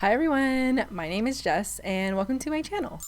Hi everyone, my name is Jess and welcome to my channel.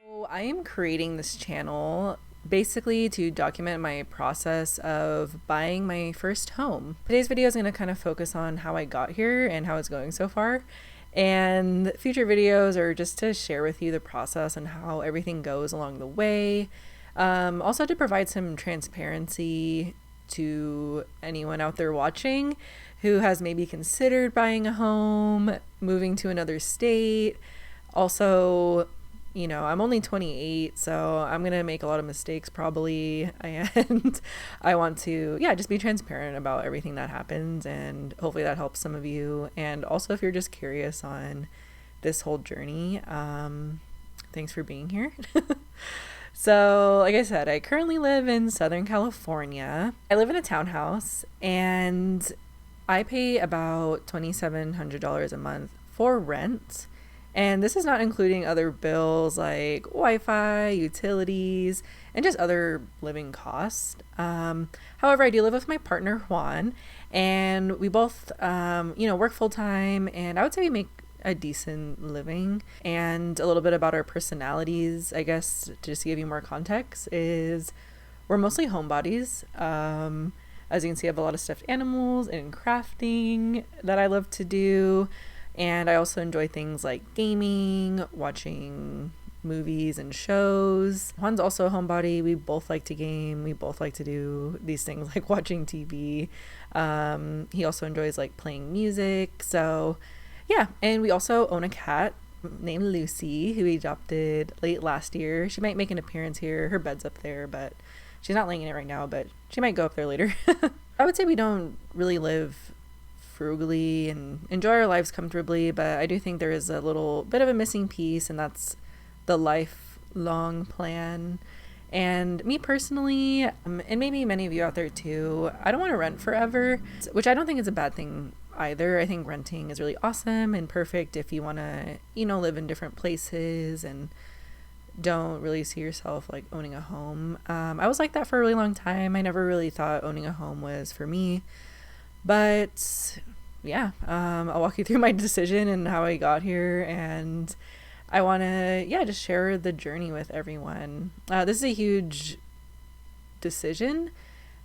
So I am creating this channel basically to document my process of buying my first home. Today's video is going to kind of focus on how I got here and how it's going so far. And future videos are just to share with you the process and how everything goes along the way. Also to provide some transparency to anyone out there watching who has maybe considered buying a home, moving to another state. Also, I'm only 28, so I'm going to make a lot of mistakes probably. And I want to, just be transparent about everything that happens. And hopefully that helps some of you. And also, if you're just curious on this whole journey, thanks for being here. So, like I said, I currently live in Southern California. I live in a townhouse and I pay about $2,700 a month for rent. And this is not including other bills like Wi-Fi, utilities, and just other living costs. However, I do live with my partner, Juan, and we both, work full time, and I would say we make a decent living. And a little bit about our personalities, I guess, to just give you more context, is we're mostly homebodies. As you can see, I have a lot of stuffed animals and crafting that I love to do. And I also enjoy things like gaming, watching movies and shows. Juan's also a homebody. We both like to game. We both like to do these things like watching TV. He also enjoys like playing music. So yeah, and we also own a cat named Lucy, who we adopted late last year. She might make an appearance here. Her bed's up there, but she's not laying in it right now, but she might go up there later. I would say we don't really live frugally and enjoy our lives comfortably, but I do think there is a little bit of a missing piece, and that's the lifelong plan. And me personally, and maybe many of you out there too, I don't want to rent forever, which I don't think is a bad thing either. I think renting is really awesome and perfect if you want to, live in different places and don't really see yourself like owning a home. I was like that for a really long time. I never really thought owning a home was for me, but I'll walk you through my decision and how I got here, and I want to just share the journey with everyone. This is a huge decision,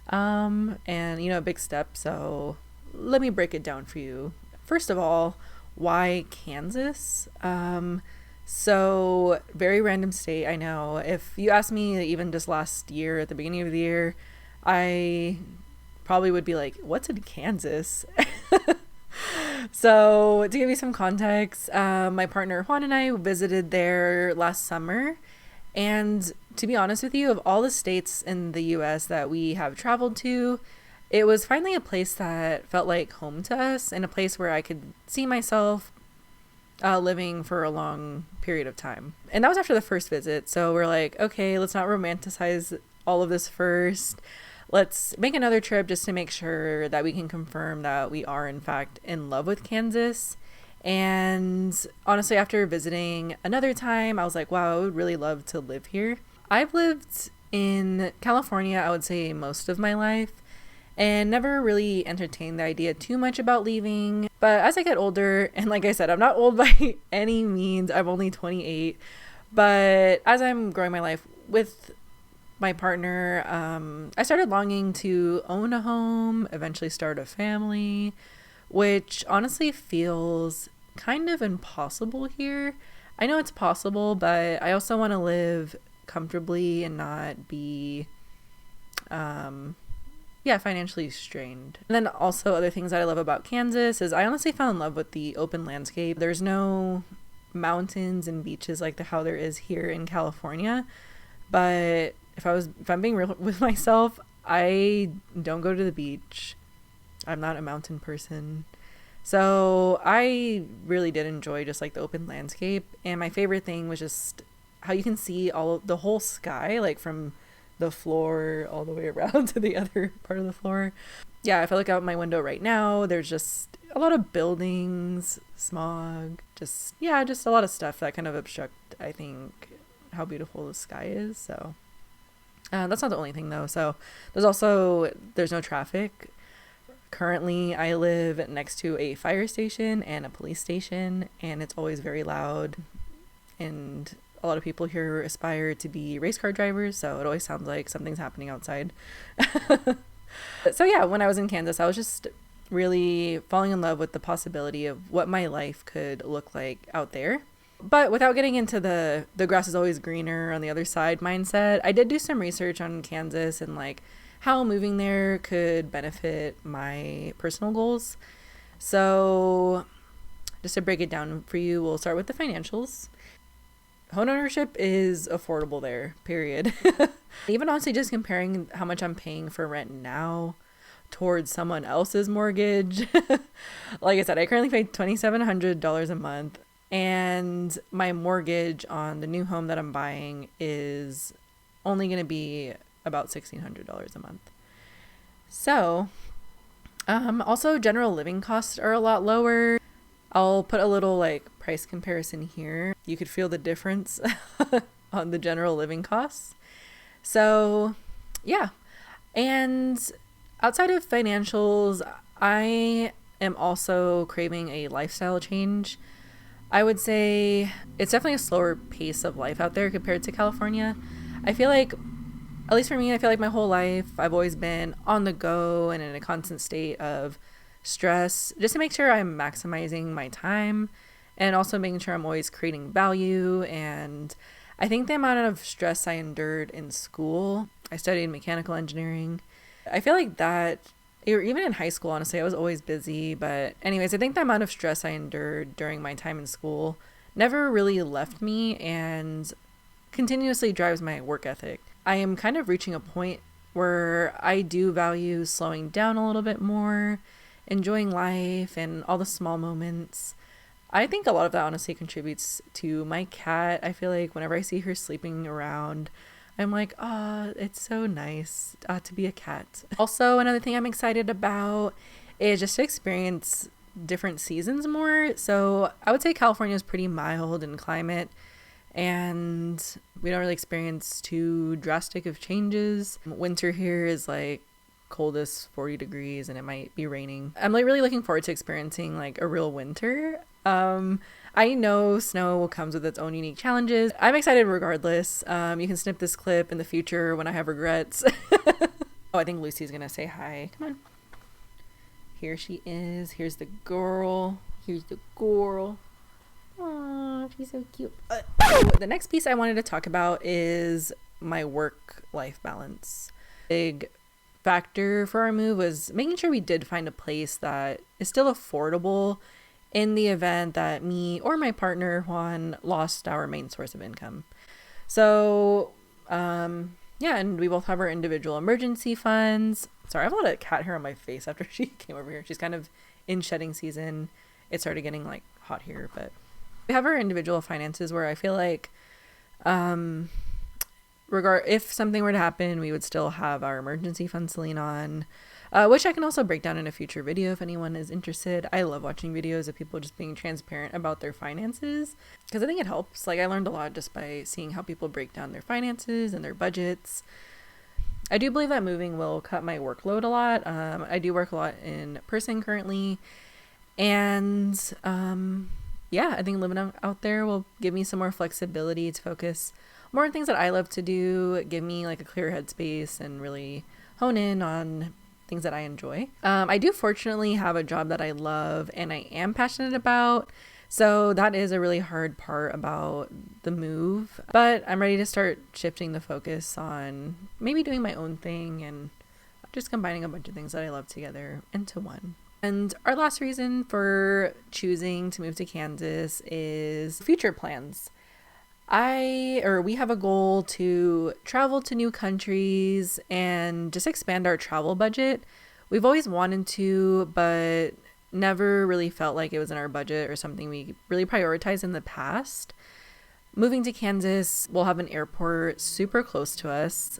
and a big step, so let me break it down for you. First of all, why Kansas? So very random state, I know. If you asked me even just last year at the beginning of the year, I probably would be like, what's in Kansas? So to give you some context, my partner Juan and I visited there last summer. And to be honest with you, of all the states in the US that we have traveled to, it was finally a place that felt like home to us, and a place where I could see myself living for a long period of time. And that was after the first visit. So we're like, okay, let's not romanticize all of this first. Let's make another trip just to make sure that we can confirm that we are in fact in love with Kansas. And honestly, after visiting another time, I was like, wow, I would really love to live here. I've lived in California, I would say, most of my life, and never really entertained the idea too much about leaving. But as I get older, and like I said, I'm not old by any means, I'm only 28, but as I'm growing my life with my partner, I started longing to own a home, eventually start a family, which honestly feels kind of impossible here. I know it's possible, but I also want to live comfortably and not be financially strained. And then also other things that I love about Kansas is I honestly fell in love with the open landscape. There's no mountains and beaches like how there is here in California. But if I'm being real with myself, I don't go to the beach. I'm not a mountain person. So I really did enjoy just like the open landscape. And my favorite thing was just how you can see the whole sky, like from the floor all the way around to the other part of the floor. Yeah, if I look out my window right now, there's just a lot of buildings, smog, just a lot of stuff that kind of obstruct, I think, how beautiful the sky is. So that's not the only thing though. So there's no traffic Currently, I live next to a fire station and a police station, and it's always very loud. And a lot of people here aspire to be race car drivers, so it always sounds like something's happening outside. So yeah, when I was in Kansas, I was just really falling in love with the possibility of what my life could look like out there. But without getting into the grass is always greener on the other side mindset, I did do some research on Kansas and like how moving there could benefit my personal goals. So just to break it down for you, we'll start with the financials. Homeownership is affordable there, period. Even honestly, just comparing how much I'm paying for rent now towards someone else's mortgage. Like I said, I currently pay $2,700 a month, and my mortgage on the new home that I'm buying is only going to be about $1,600 a month. So, also general living costs are a lot lower. I'll put a little like price comparison here. You could feel the difference on the general living costs. So yeah. And outside of financials, I am also craving a lifestyle change. I would say it's definitely a slower pace of life out there compared to California. I feel like, at least for me, I feel like my whole life I've always been on the go and in a constant state of stress just to make sure I'm maximizing my time and also making sure I'm always creating value. And I think the amount of stress I endured in school, I studied mechanical engineering. I feel like that, or even in high school, honestly, I was always busy. But anyways, I think the amount of stress I endured during my time in school never really left me and continuously drives my work ethic. I am kind of reaching a point where I do value slowing down a little bit more, enjoying life and all the small moments. I think a lot of that honestly contributes to my cat. I feel like whenever I see her sleeping around, I'm like, oh, it's so nice to be a cat. Also, another thing I'm excited about is just to experience different seasons more. So I would say California is pretty mild in climate, and we don't really experience too drastic of changes. Winter here is like coldest 40 degrees and it might be raining. I'm like really looking forward to experiencing like a real winter. I know snow comes with its own unique challenges. I'm excited regardless. You can snip this clip in the future when I have regrets. Oh, I think Lucy's gonna say hi. Come on. Here she is. Here's the girl. Here's the girl. Aww, she's so cute. The next piece I wanted to talk about is my work-life balance. Big factor for our move was making sure we did find a place that is still affordable in the event that me or my partner Juan lost our main source of income. So yeah, and we both have our individual emergency funds. Sorry, I have a lot of cat hair on my face after she came over here. She's kind of in shedding season. It started getting like hot here, but we have our individual finances where I feel like if something were to happen, we would still have our emergency funds to lean on, which I can also break down in a future video if anyone is interested. I love watching videos of people just being transparent about their finances because I think it helps. Like I learned a lot just by seeing how people break down their finances and their budgets. I do believe that moving will cut my workload a lot. I do work a lot in person currently, and yeah, I think living out there will give me some more flexibility to focus more on things that I love to do, give me like a clear headspace and really hone in on things that I enjoy. I do fortunately have a job that I love and I am passionate about. So that is a really hard part about the move, but I'm ready to start shifting the focus on maybe doing my own thing and just combining a bunch of things that I love together into one. And our last reason for choosing to move to Kansas is future plans. We have a goal to travel to new countries and just expand our travel budget. We've always wanted to, but never really felt like it was in our budget or something we really prioritized in the past. Moving to Kansas, we'll have an airport super close to us,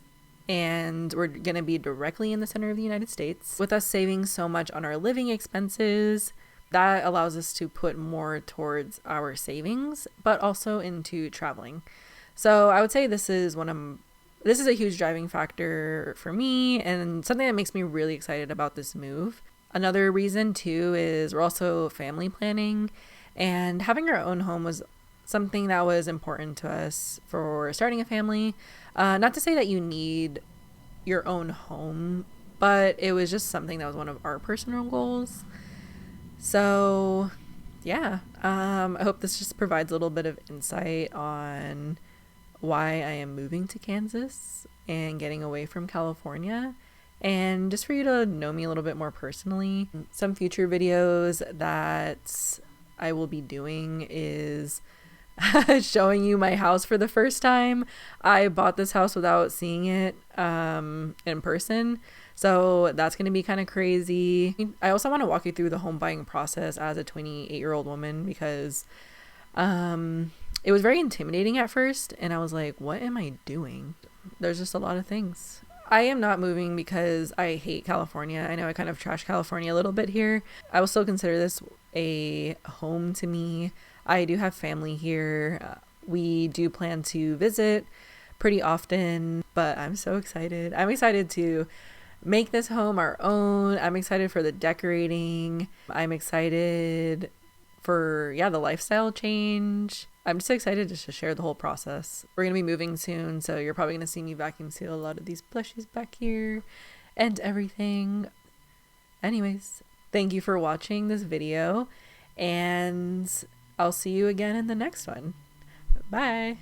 and we're going to be directly in the center of the United States. With us saving so much on our living expenses, that allows us to put more towards our savings, but also into traveling. So I would say this is a huge driving factor for me and something that makes me really excited about this move. Another reason too is we're also family planning, and having our own home was something that was important to us for starting a family. Not to say that you need your own home, but it was just something that was one of our personal goals. So yeah, I hope this just provides a little bit of insight on why I am moving to Kansas and getting away from California, and just for you to know me a little bit more personally. Some future videos that I will be doing is showing you my house for the first time. I bought this house without seeing it in person, so that's going to be kind of crazy. I also want to walk you through the home buying process as a 28-year-old woman, because it was very intimidating at first, and I was like, what am I doing? There's just a lot of things. I am not moving because I hate California. I know I kind of trash California a little bit here. I will still consider this a home to me. I do have family here. We do plan to visit pretty often, but I'm so excited. I'm excited to make this home our own. I'm excited for the decorating. I'm excited for, the lifestyle change. I'm just excited just to share the whole process. We're going to be moving soon, so you're probably going to see me vacuum seal a lot of these plushies back here and everything. Anyways, thank you for watching this video, and I'll see you again in the next one. Bye.